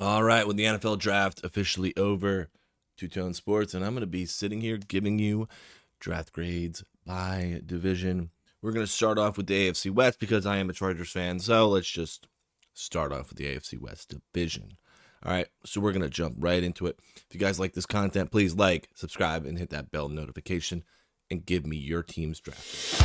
All right, with the NFL draft officially over, Two-Tone Sports, and I'm going to be sitting here giving you draft grades by division. We're going to start off with the AFC West because I am a Chargers fan, so let's just start off with the AFC West division. All right, so we're going to jump right into it. If you guys like this content, please like, subscribe, and hit that bell notification, and give me your team's draft.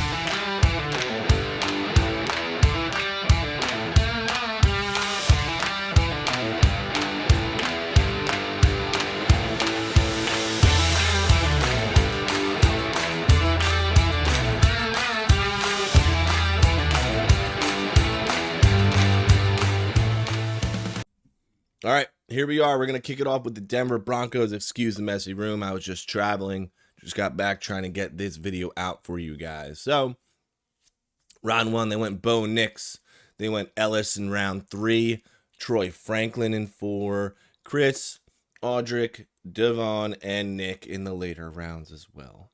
All right, here we are. We're going to kick it off with the Denver Broncos. Excuse the messy room. I was just traveling. Just got back trying to get this video out for you guys. So, round one, they went Bo Nix. They went Ellis in round 3. Troy Franklin in 4. Chris, Audric, Devon, and Nick in the later rounds as well.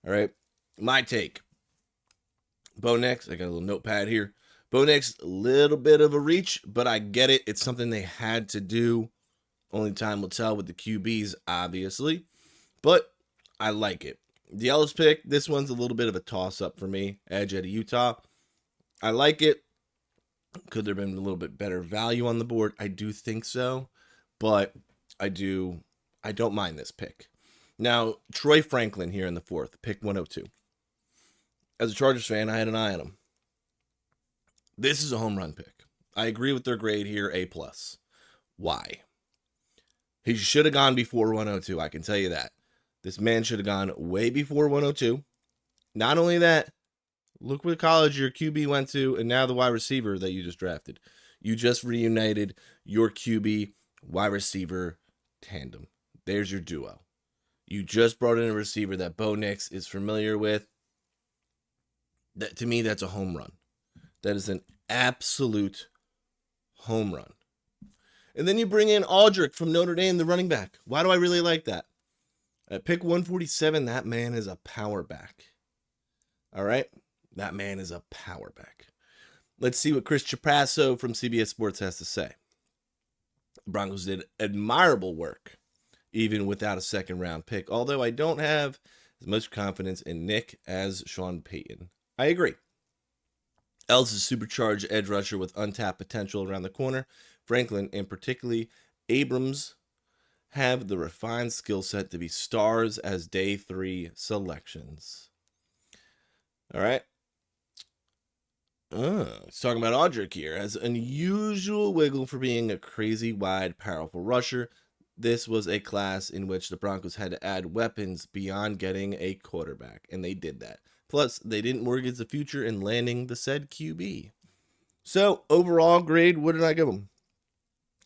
All right, my take. Bo Nix, I got a little notepad here. Bo Nix, a little bit of a reach, but I get it. It's something they had to do. Only time will tell with the QBs, obviously. But I like it. The Ellis pick, this one's a little bit of a toss-up for me. Edge out of Utah. I like it. Could there have been a little bit better value on the board? I do think so. But I don't mind this pick. Now, Troy Franklin here in the 4th, pick 102. As a Chargers fan, I had an eye on him. This is a home run pick. I agree with their grade here, A+. Why? He should have gone before 102, I can tell you that. This man should have gone way before 102. Not only that, look what college your QB went to, and now the wide receiver that you just drafted. You just reunited your QB wide receiver tandem. There's your duo. You just brought in a receiver that Bo Nix is familiar with. That, to me, that's a home run. That is an absolute home run. And then you bring in Audric from Notre Dame, the running back. Why do I really like that? At pick 147, that man is a power back. All right? That man is a power back. Let's see what Chris Trapasso from CBS Sports has to say. The Broncos did admirable work, even without a second-round pick, although I don't have as much confidence in Nick as Sean Payton. I agree. Ellis is a supercharged edge rusher with untapped potential around the corner. Franklin, and particularly Abrams, have the refined skill set to be stars as day 3 selections. All right. It's talking about Audric here. Has unusual wiggle for being a crazy wide, powerful rusher. This was a class in which the Broncos had to add weapons beyond getting a quarterback, and they did that. Plus, they didn't mortgage the future in landing the said QB. So, overall grade, what did I give them?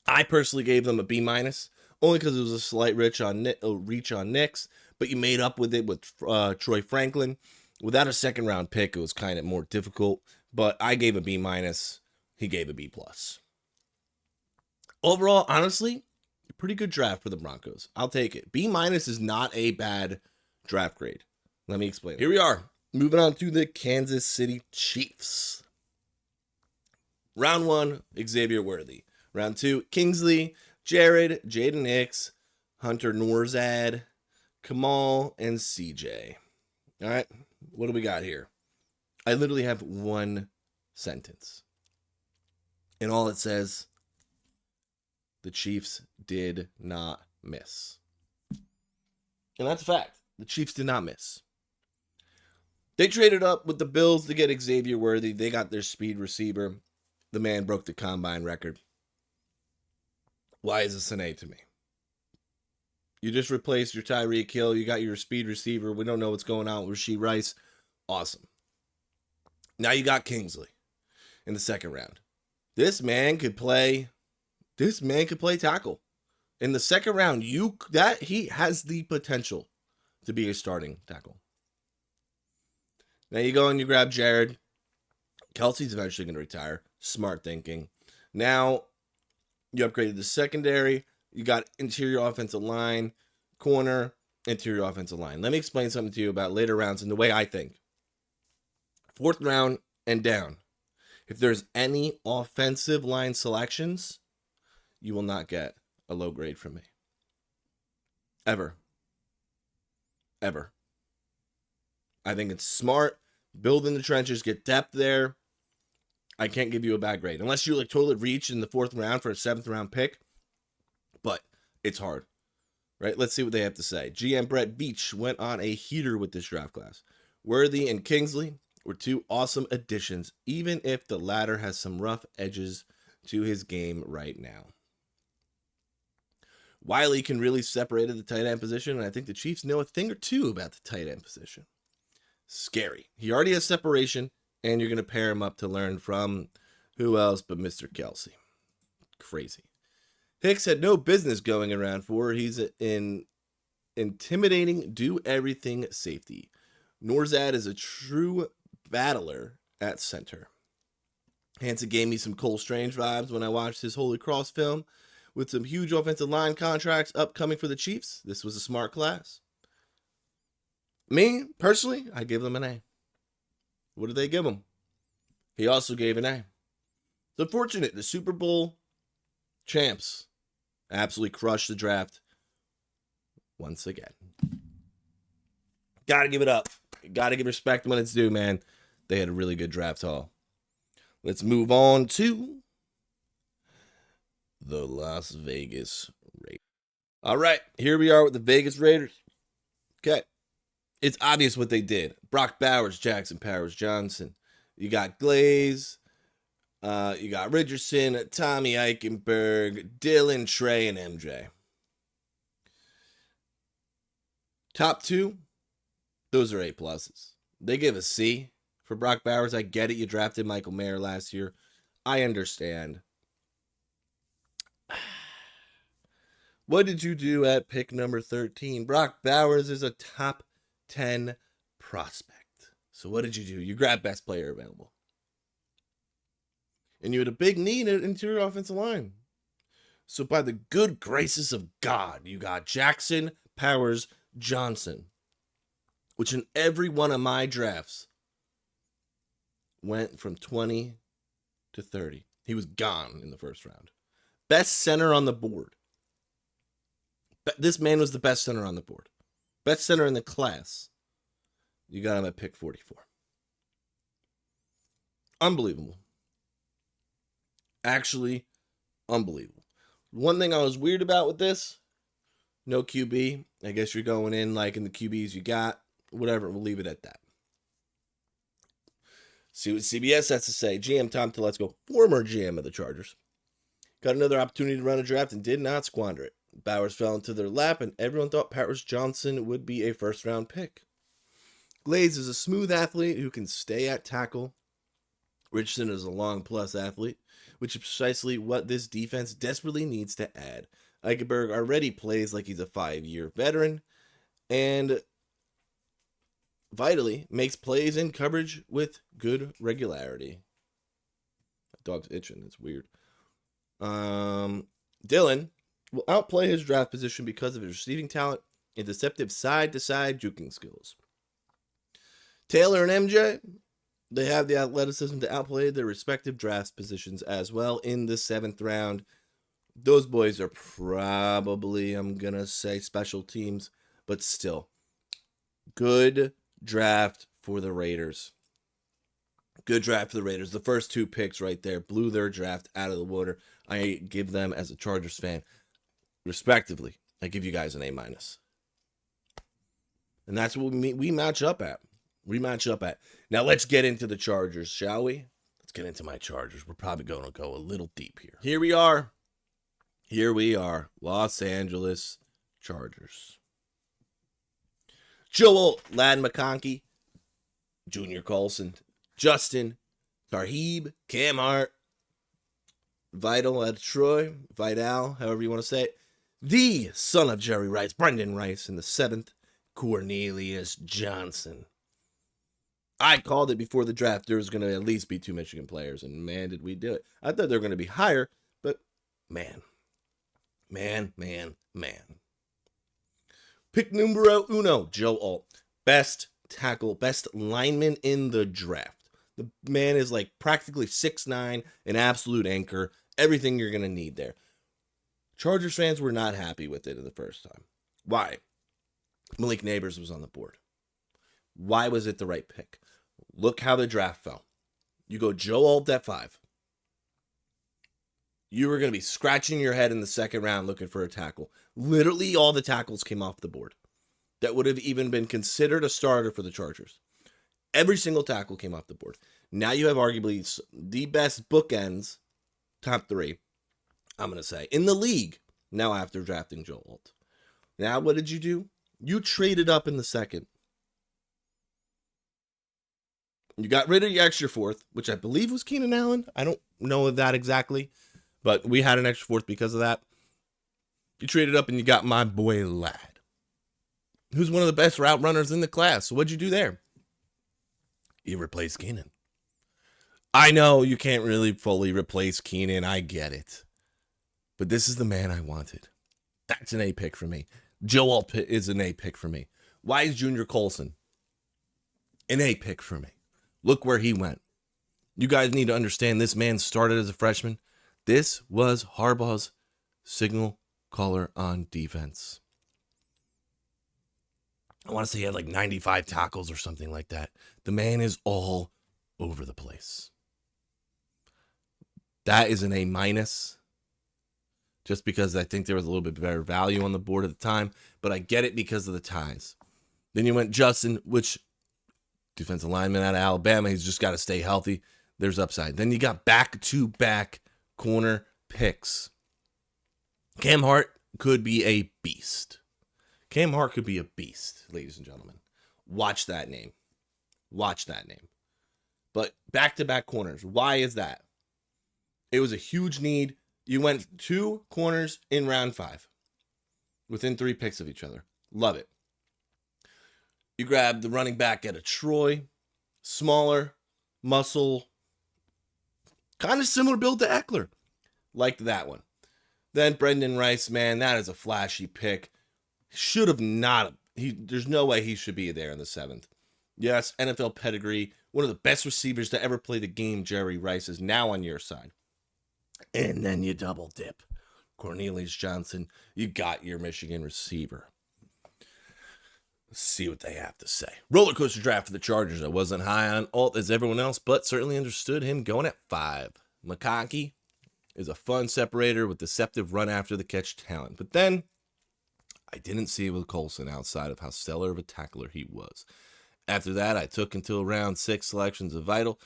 I personally gave them a B-, only because it was a slight reach on Nix, but you made up with it with Troy Franklin. Without a second-round pick, it was kind of more difficult, but I gave a B-. He gave a B+. Overall, honestly, a pretty good draft for the Broncos. I'll take it. B- is not a bad draft grade. Let me explain. Here we are. Moving on to the Kansas City Chiefs. Round 1, Xavier Worthy. Round 2, Kingsley, Jared, Jaden Hicks, Hunter Norzad, Kamal, and CJ. All right, what do we got here? I literally have one sentence. And all it says, the Chiefs did not miss. And that's a fact. The Chiefs did not miss. They traded up with the Bills to get Xavier Worthy. They got their speed receiver. The man broke the combine record. Why is this an A to me? You just replaced your Tyreek Hill. You got your speed receiver. We don't know what's going on with Rashee Rice. Awesome. Now you got Kingsley in the second round. This man could play tackle. In the second round, he has the potential to be a starting tackle. Now you go and you grab Jared. Kelsey's eventually going to retire. Smart thinking. Now you upgraded the secondary. You got interior offensive line, corner, interior offensive line. Let me explain something to you about later rounds and the way I think. 4th round and down. If there's any offensive line selections, you will not get a low grade from me. Ever. Ever. I think it's smart. Build in the trenches, get depth there. I can't give you a bad grade. Unless you like totally reach in the 4th round for a 7th round pick. But it's hard. Right? Let's see what they have to say. GM Brett Beach went on a heater with this draft class. Worthy and Kingsley were 2 awesome additions, even if the latter has some rough edges to his game right now. Wiley can really separate at the tight end position, and I think the Chiefs know a thing or two about the tight end position. Scary. He already has separation, and you're going to pair him up to learn from who else but Mr. Kelsey. Crazy. Hicks had no business going around for. He's an intimidating, do-everything safety. Norzad is a true battler at center. Hansen gave me some Cole Strange vibes when I watched his Holy Cross film. With some huge offensive line contracts upcoming for the Chiefs, this was a smart class. Me, personally, I give them an A. What did they give him? He also gave an A. It's unfortunate. The Super Bowl champs absolutely crushed the draft once again. Gotta give it up. Gotta give respect when it's due, man. They had a really good draft haul. Let's move on to the Las Vegas Raiders. All right, here we are with the Vegas Raiders. Okay, it's obvious what they did. Brock Bowers, Jackson Powers Johnson. You got Glaze. You got Richardson, Tommy Eichenberg, Dylan, Trey, and MJ. Top 2, those are A pluses. They give a C for Brock Bowers. I get it. You drafted Michael Mayer last year. I understand. What did you do at pick number 13? Brock Bowers is a top 10 prospect. So what did you do? You grabbed best player available. And you had a big need at interior offensive line. So by the good graces of God, you got Jackson Powers Johnson, which in every one of my drafts went from 20 to 30. He was gone in the first round. Best center on the board. This man was the best center on the board. Best center in the class. You got him at pick 44. Unbelievable. Actually, unbelievable. One thing I was weird about with this, no QB. I guess you're going in like in the QBs you got. Whatever, we'll leave it at that. See what CBS has to say. GM Tom Telesco, former GM of the Chargers, got another opportunity to run a draft and did not squander it. Bowers fell into their lap, and everyone thought Powers Johnson would be a first-round pick. Glaze is a smooth athlete who can stay at tackle. Richardson is a long-plus athlete, which is precisely what this defense desperately needs to add. Eichenberg already plays like he's a 5-year veteran, and vitally makes plays in coverage with good regularity. That dog's itching. It's weird. Dylan will outplay his draft position because of his receiving talent and deceptive side-to-side juking skills. Taylor and MJ, they have the athleticism to outplay their respective draft positions as well in the 7th round. Those boys are probably, I'm going to say, special teams, but still. Good draft for the Raiders. Good draft for the Raiders. The first 2 picks right there blew their draft out of the water. I give them, as a Chargers fan, respectively, I give you guys an A-. And that's what we match up at. We match up at. Now let's get into the Chargers, shall we? Let's get into my Chargers. We're probably going to go a little deep here. Here we are. Los Angeles Chargers. Joel Ladd McConkey, Junior Colson, Justin, Tarheeb, Cam Hart, Vidal out of Troy, Vidal, however you want to say it. The son of Jerry Rice, Brendan Rice in the 7th, Cornelius Johnson. I called it before the draft. There was going to at least be 2 Michigan players, and man, did we do it. I thought they were going to be higher, but man. Pick numero uno, Joe Alt. Best tackle, best lineman in the draft. The man is like practically 6'9", an absolute anchor. Everything you're going to need there. Chargers fans were not happy with it in the first time. Why? Malik Neighbors was on the board. Why was it the right pick? Look how the draft fell. You go Joe Alt at 5. You were going to be scratching your head in the second round looking for a tackle. Literally all the tackles came off the board that would have even been considered a starter for the Chargers. Every single tackle came off the board. Now you have arguably the best bookends, top 3, I'm going to say, in the league now after drafting Joe Alt. Now what did you do? You traded up in the second. You got rid of your extra 4th, which I believe was Keenan Allen. I don't know that exactly, but we had an extra 4th because of that. You traded up and you got my boy Ladd, who's one of the best route runners in the class. So what'd you do there? You replaced Keenan. I know you can't really fully replace Keenan. I get it. But this is the man I wanted. That's an A pick for me. Joe Alt is an A pick for me. Why is Junior Colson an A pick for me? Look where he went. You guys need to understand this man started as a freshman. This was Harbaugh's signal caller on defense. I want to say he had like 95 tackles or something like that. The man is all over the place. That is an A-, just because I think there was a little bit better value on the board at the time, but I get it because of the ties. Then you went Justin, which defensive lineman out of Alabama. He's just got to stay healthy. There's upside. Then you got back-to-back corner picks. Cam Hart could be a beast. Cam Hart could be a beast, ladies and gentlemen. Watch that name. Watch that name. But back-to-back corners. Why is that? It was a huge need. You went 2 corners in round 5 within 3 picks of each other. Love it. You grabbed the running back out of Troy. Smaller, muscle, kind of similar build to Eckler. Liked that one. Then Brendan Rice, man, that is a flashy pick. Should have not. There's no way he should be there in the 7th. Yes, NFL pedigree. One of the best receivers to ever play the game, Jerry Rice, is now on your side. And then you double dip. Cornelius Johnson, you got your Michigan receiver. Let's see what they have to say. Roller coaster draft for the Chargers. I wasn't high on Alt as everyone else, but certainly understood him going at 5. McConkey is a fun separator with deceptive run after the catch talent. But then I didn't see it with Colson outside of how stellar of a tackler he was. After that, I took until round 6 selections of Vital.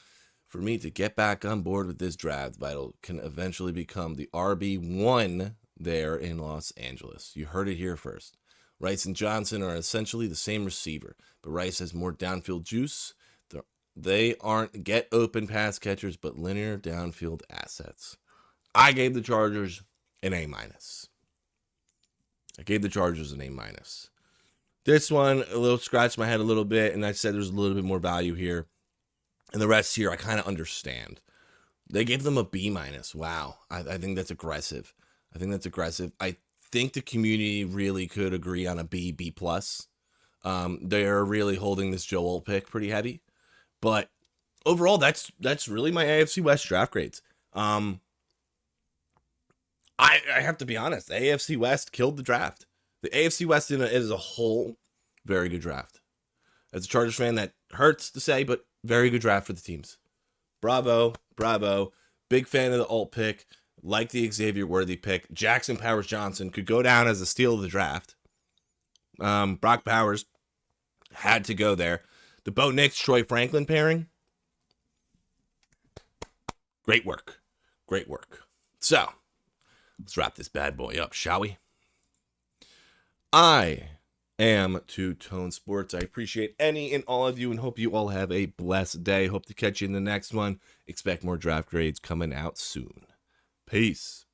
For me to get back on board with this draft, Vital can eventually become the RB1 there in Los Angeles. You heard it here first. Rice and Johnson are essentially the same receiver, but Rice has more downfield juice. They aren't get open pass catchers, but linear downfield assets. I gave the Chargers an A-. I gave the Chargers an A-. This one, a little scratched my head a little bit, and I said there's a little bit more value here. And the rest here, I kind of understand. They gave them a B-. Wow. I think that's aggressive. I think the community really could agree on a B+. They're really holding this Joe Alt pick pretty heavy. But overall, that's really my AFC West draft grades. I have to be honest. The AFC West killed the draft. The AFC West as a whole, very good draft. As a Chargers fan, that hurts to say, but very good draft for the teams. Bravo. Big fan of the Alt pick. Like the Xavier Worthy pick. Jackson Powers Johnson could go down as a steal of the draft. Brock Powers had to go there. The Bo Nix, Troy Franklin pairing. Great work. So, let's wrap this bad boy up, shall we? I am Two Tone Sports. I appreciate any and all of you and hope you all have a blessed day. Hope to catch you in the next one. Expect more draft grades coming out soon. Peace.